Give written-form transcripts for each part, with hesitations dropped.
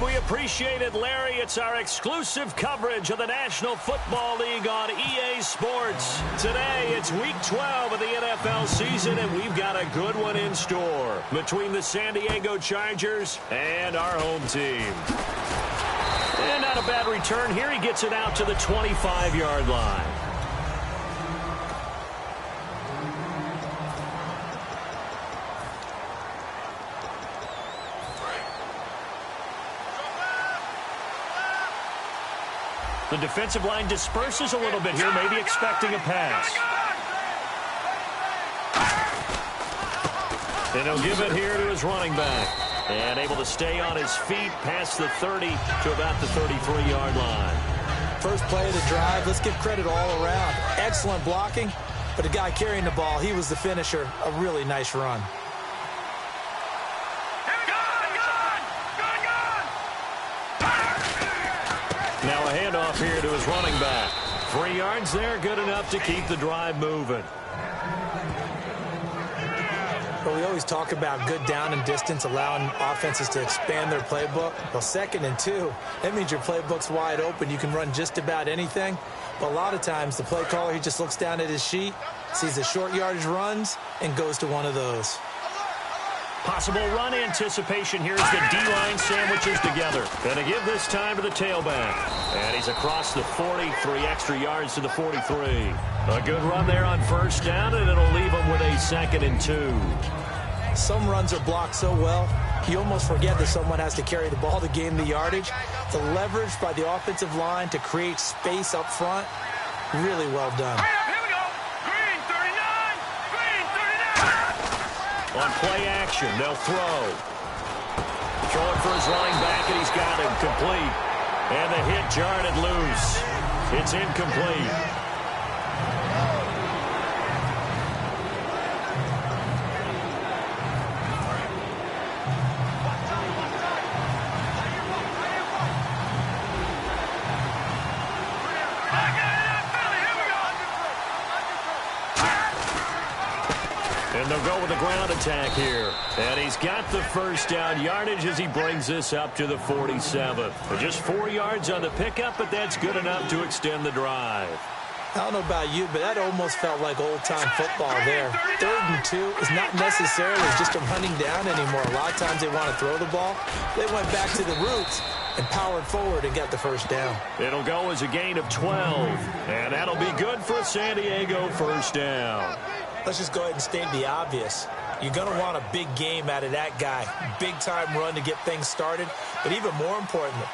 We appreciate it, Larry. It's our exclusive coverage of the National Football League on EA Sports. Today, it's Week 12 of the NFL season, and we've got a good one in store between the San Diego Chargers and our home team. And not a bad return here. He gets it out to the 25-yard line. The defensive line disperses a little bit here, maybe expecting a pass. And he'll give it here to his running back. And able to stay on his feet past the 30 to about the 33-yard line. First play of the drive, let's give credit all around. Excellent blocking, but the guy carrying the ball, he was the finisher. A really nice run. Now a handoff here to his running back. 3 yards there, good enough to keep the drive moving. But we always talk about good down and distance, allowing offenses to expand their playbook. Well, 2nd and 2, that means your playbook's wide open. You can run just about anything. But a lot of times, the play caller, he just looks down at his sheet, sees the short yardage runs, and goes to one of those. Possible run anticipation here as the D-line sandwiches together. Going to give this time to the tailback. And he's across the 40, 3 extra yards to the 43. A good run there on first down, and it'll leave him with a 2nd and 2. Some runs are blocked so well, you almost forget that someone has to carry the ball to gain the yardage. The leverage by the offensive line to create space up front, really well done. On play action, they'll throw. Throwing for his running back, and he's got him complete. And the hit jarred it loose. It's incomplete. And they'll go with a ground attack here. And he's got the first down yardage as he brings this up to the 47. Just 4 yards on the pickup, but that's good enough to extend the drive. I don't know about you, but that almost felt like old-time football there. 3rd and 2 is not necessarily just a running down anymore. A lot of times they want to throw the ball. They went back to the roots and powered forward and got the first down. It'll go as a gain of 12. And that'll be good for a San Diego first down. Let's just go ahead and state the obvious. You're going to want a big game out of that guy. Big-time run to get things started. But even more importantly,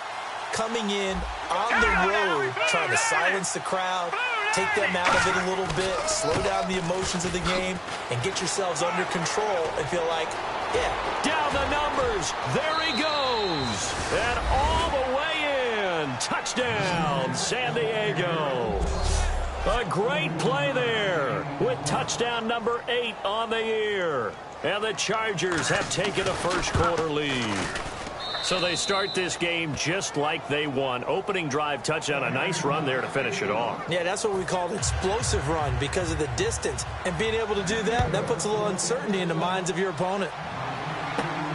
coming in on the road, trying to silence the crowd, take them out of it a little bit, slow down the emotions of the game, and get yourselves under control and feel like, yeah. Down the numbers. There he goes. And all the way in. Touchdown, San Diego. A great play there with touchdown number 8 on the year. And the Chargers have taken a first-quarter lead. So they start this game just like they won. Opening drive touchdown, a nice run there to finish it off. Yeah, that's what we call an explosive run because of the distance. And being able to do that, that puts a little uncertainty in the minds of your opponent.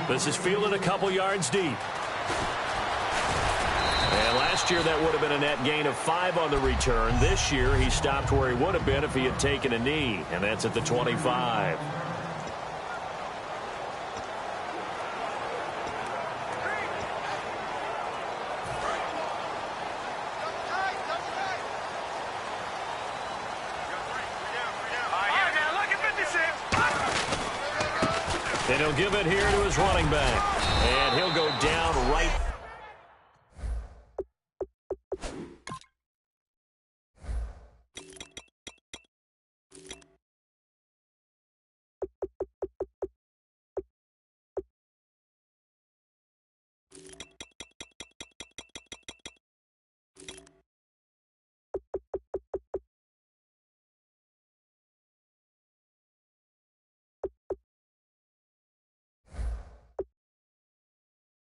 This is fielded a couple yards deep. And last year, that would have been a net gain of 5 on the return. This year, he stopped where he would have been if he had taken a knee, and that's at the 25. And he'll give it here to his running back. And he'll go down right.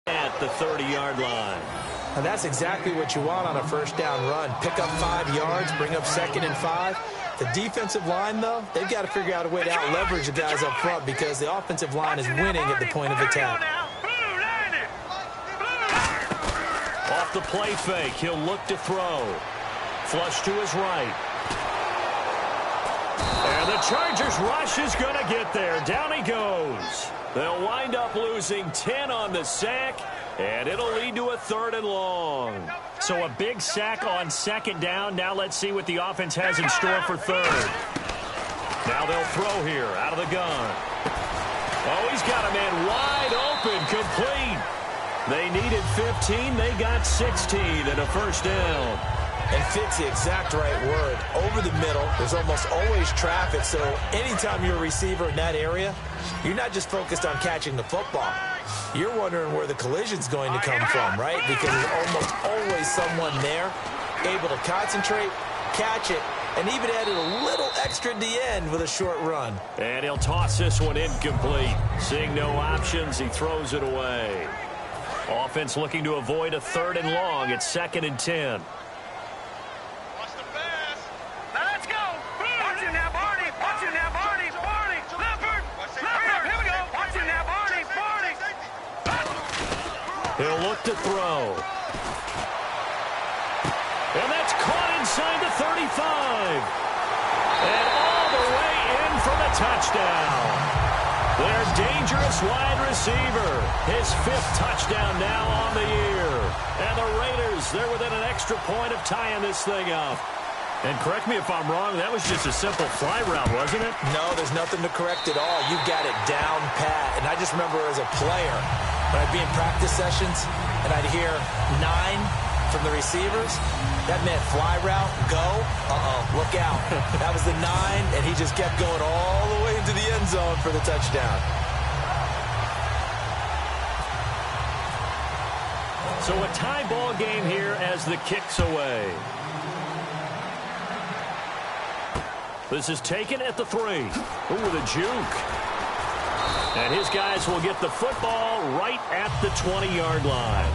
At the 30-yard line. Now that's exactly what you want on a first down run. Pick up 5 yards, bring up 2nd and 5. The defensive line, though, they've got to figure out a way to out-leverage the guys up front because the offensive line is winning at the point of attack. Off the play fake, he'll look to throw. Flush to his right. And the Chargers rush is going to get there. Down he goes. They'll wind up losing 10 on the sack, and it'll lead to a 3rd and long. So a big sack on 2nd down. Now let's see what the offense has in store for 3rd. Now they'll throw here out of the gun. Oh, he's got a man wide open, complete. They needed 15. They got 16 and a 1st down. And fit's the exact right word. Over the middle, there's almost always traffic, so anytime you're a receiver in that area, you're not just focused on catching the football. You're wondering where the collision's going to come from, right? Because there's almost always someone there able to concentrate, catch it, and even added a little extra at the end with a short run. And he'll toss this one incomplete. Seeing no options, he throws it away. Offense looking to avoid a 3rd and long. It's 2nd and 10. He'll look to throw. And that's caught inside the 35. And all the way in for the touchdown. Their dangerous wide receiver. His 5th touchdown now on the year. And the Raiders, they're within an extra point of tying this thing up. And correct me if I'm wrong, that was just a simple fly route, wasn't it? No, there's nothing to correct at all. You got it down pat. And I just remember as a player, when I'd be in practice sessions and I'd hear 9 from the receivers, that meant fly route, go, look out. That was the 9, and he just kept going all the way into the end zone for the touchdown. So a tie ball game here as the kick's away. This is taken at the 3. Ooh, with a juke. And his guys will get the football right at the 20-yard line.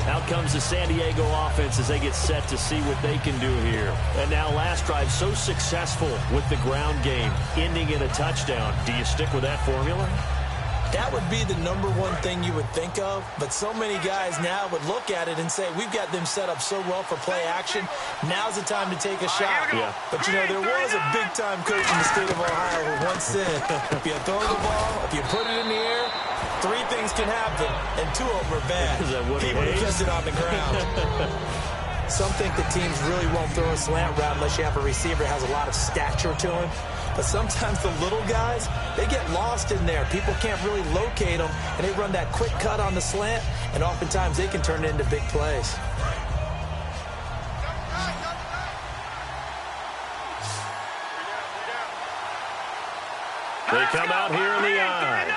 Out comes the San Diego offense as they get set to see what they can do here. And now last drive so successful with the ground game, ending in a touchdown. Do you stick with that formula? That would be the number one thing you would think of, but so many guys now would look at it and say, we've got them set up so well for play action, now's the time to take a shot. Yeah. But, you know, there was a big-time coach in the state of Ohio who once said, if you throw the ball, if you put it in the air, 3 things can happen, and 2 of them are bad. Is that what he People hates? kiss it on the ground. Some think the teams really won't throw a slant route unless you have a receiver that has a lot of stature to him. But sometimes the little guys, they get lost in there. People can't really locate them, and they run that quick cut on the slant, and oftentimes they can turn it into big plays. They come out here in the eye.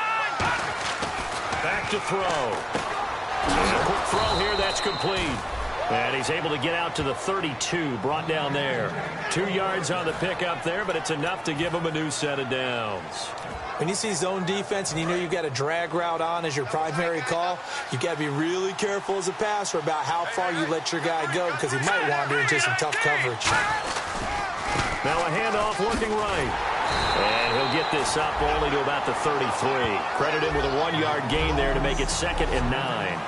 Back to throw. And a quick throw here, that's complete. And he's able to get out to the 32, brought down there. 2 yards on the pickup there, but it's enough to give him a new set of downs. When you see zone defense and you know you've got a drag route on as your primary call, you've got to be really careful as a passer about how far you let your guy go because he might wander into some tough coverage. Now a handoff looking right. And he'll get this up only to about the 33. Credit him with a 1-yard gain there to make it 2nd and 9.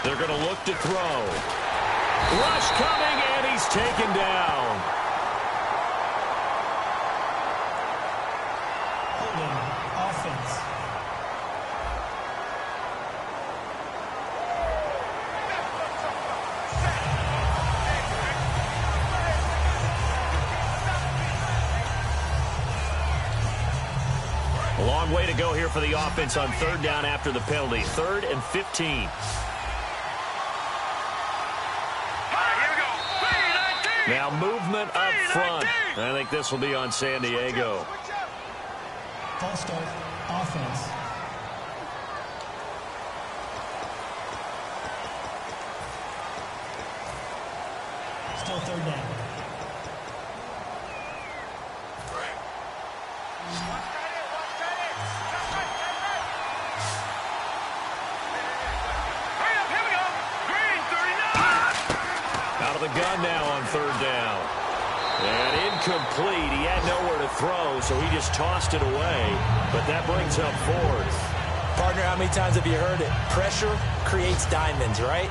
They're going to look to throw. Rush coming, and he's taken down. Offense. A long way to go here for the offense on 3rd down after the penalty. 3rd and 15. Now movement up front. I think this will be on San Diego. False start. Offense. Still 3rd down. gun now on third down. And incomplete. He had nowhere to throw, so he just tossed it away. But that brings up fourth. Partner, how many times have you heard it? Pressure creates diamonds, right?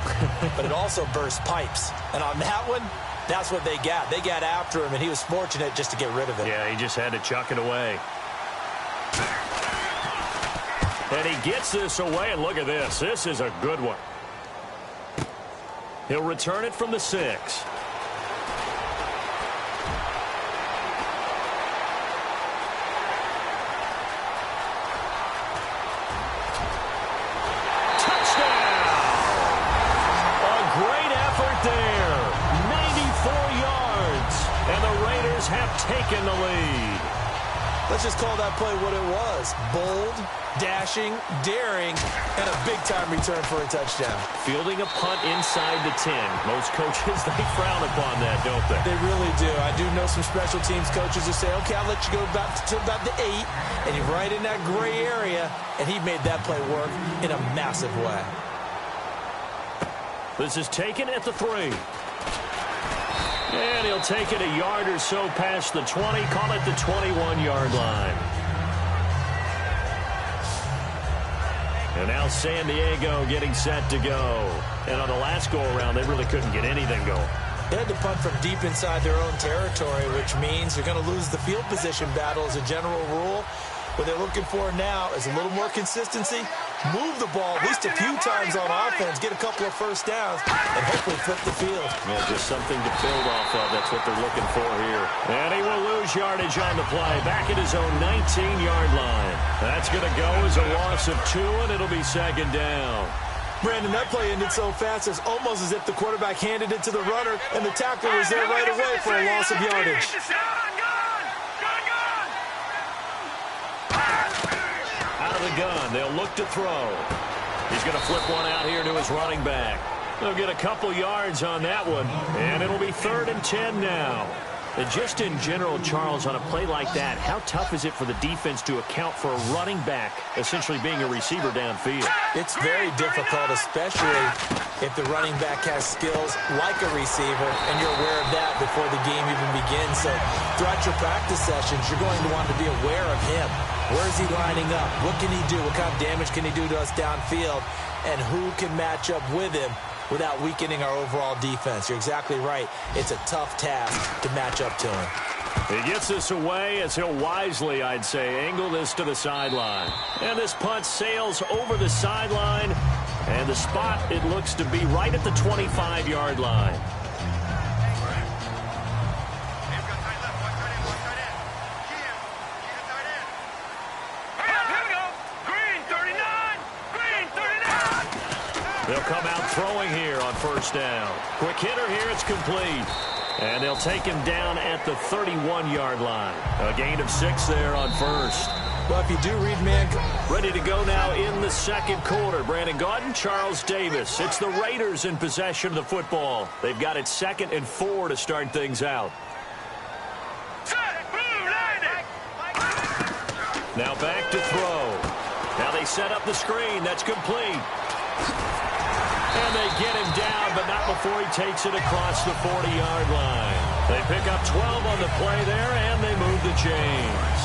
But it also bursts pipes. And on that one, that's what they got. They got after him, and he was fortunate just to get rid of it. Yeah, he just had to chuck it away. And he gets this away, and look at this. This is a good one. He'll return it from the 6. Have taken the lead. Let's just call that play what it was. Bold, dashing, daring, and a big-time return for a touchdown. Fielding a punt inside the 10. Most coaches, they frown upon that, don't they? They really do. I do know some special teams coaches who say, okay, I'll let you go to about the 8, and you're right in that gray area, and he made that play work in a massive way. This is taken at the 3. And he'll take it a yard or so past the 20, call it the 21-yard line. And now San Diego getting set to go. And on the last go-around, they really couldn't get anything going. They had to punt from deep inside their own territory, which means they're going to lose the field position battle as a general rule. What they're looking for now is a little more consistency, move the ball at least a few times on offense, get a couple of first downs, and hopefully flip the field. Yeah, just something to build off of. That's what they're looking for here. And he will lose yardage on the play, back at his own 19-yard line. That's going to go as a loss of 2, and it'll be second down. Brandon, that play ended so fast, it's almost as if the quarterback handed it to the runner, and the tackler was there right away for a loss of yardage. The gun. They'll look to throw. He's going to flip one out here to his running back. They'll get a couple yards on that one, and it'll be 3rd and 10 now. And just in general, Charles, on a play like that, how tough is it for the defense to account for a running back essentially being a receiver downfield? It's very difficult, especially if the running back has skills like a receiver, and you're aware of that before the game even begins. So throughout your practice sessions, you're going to want to be aware of him. Where is he lining up? What can he do? What kind of damage can he do to us downfield? And who can match up with him without weakening our overall defense? You're exactly right. It's a tough task to match up to him. He gets this away as he'll wisely, I'd say, angle this to the sideline. And this punt sails over the sideline. And the spot, it looks to be right at the 25-yard line. They'll come out throwing here on first down. Quick hitter here, it's complete. And they'll take him down at the 31-yard line. A gain of 6 there on first. Well, if you do read man... Ready to go now in the second quarter. Brandon Gaudin, Charles Davis. It's the Raiders in possession of the football. They've got it 2nd and 4 to start things out. Now back to throw. Now they set up the screen. That's complete. And they get him down, but not before he takes it across the 40-yard line. They pick up 12 on the play there, and they move the chains.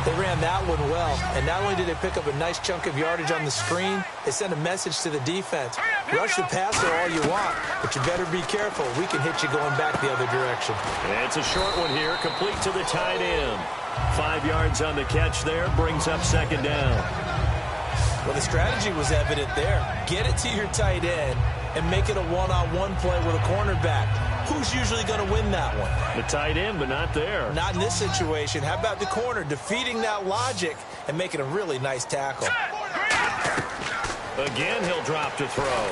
They ran that one well, and not only did they pick up a nice chunk of yardage on the screen, they sent a message to the defense. Rush the passer all you want, but you better be careful. We can hit you going back the other direction. And it's a short one here, complete to the tight end. 5 yards on the catch there, brings up second down. Well, the strategy was evident there. Get it to your tight end and make it a one-on-one play with a cornerback. Who's usually going to win that one? The tight end, but not there. Not in this situation. How about the corner defeating that logic and making a really nice tackle? Again, he'll drop to throw.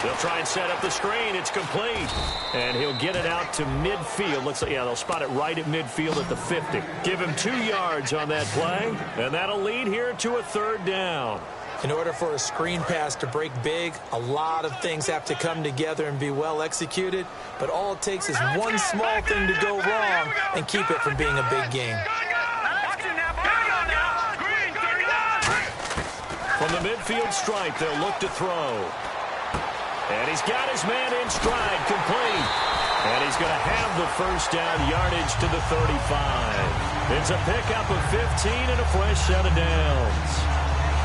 They'll try and set up the screen. It's complete. And he'll get it out to midfield. Looks like, yeah, they'll spot it right at midfield at the 50. Give him 2 yards on that play. And that'll lead here to a third down. In order for a screen pass to break big, a lot of things have to come together and be well executed. But all it takes is one small thing to go wrong and keep it from being a big game. From the midfield stripe, they'll look to throw. And he's got his man in stride, complete. And he's going to have the first down yardage to the 35. It's a pickup of 15 and a fresh set of downs.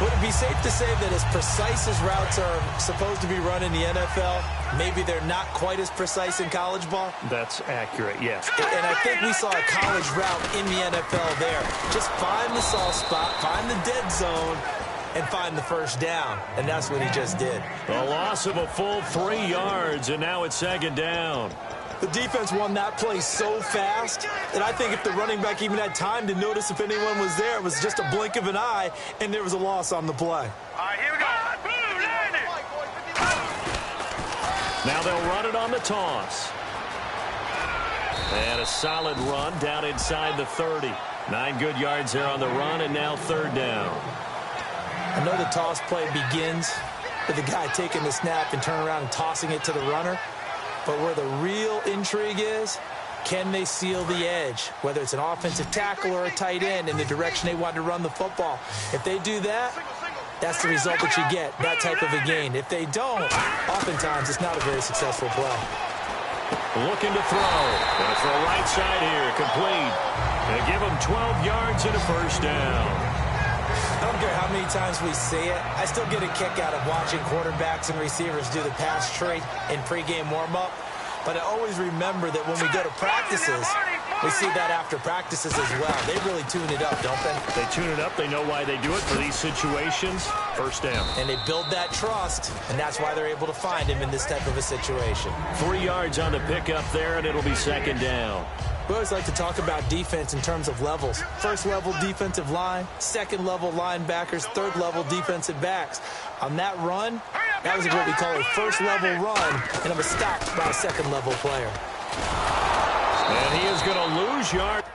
Would it be safe to say that as precise as routes are supposed to be run in the NFL, maybe they're not quite as precise in college ball? That's accurate, yes. And I think we saw a college route in the NFL there. Just find the soft spot, find the dead zone, and find the first down. And that's what he just did. A loss of a full 3 yards, and now it's second down. The defense won that play so fast that I think if the running back even had time to notice if anyone was there, it was just a blink of an eye, and there was a loss on the play. All right, here we go. Now they'll run it on the toss. And a solid run down inside the 30. 9 good yards there on the run, and now third down. I know the toss play begins with the guy taking the snap and turning around and tossing it to the runner. But where the real intrigue is, can they seal the edge, whether it's an offensive tackle or a tight end, in the direction they want to run the football? If they do that, that's the result that you get, that type of a gain. If they don't, oftentimes it's not a very successful play. Looking to throw. Going to throw right side here, complete. They give him 12 yards and a first down. I don't care how many times we see it. I still get a kick out of watching quarterbacks and receivers do the pass tree in pregame warm-up. But I always remember that when we go to practices, we see that after practices as well. They really tune it up, don't they? They tune it up. They know why they do it for these situations. First down. And they build that trust, and that's why they're able to find him in this type of a situation. 3 yards on the pickup there, and it'll be second down. We always like to talk about defense in terms of levels. First level defensive line, second level linebackers, third level defensive backs. On that run, that was what we call a first level run, and it was stopped by a second level player. And he is going to lose yards.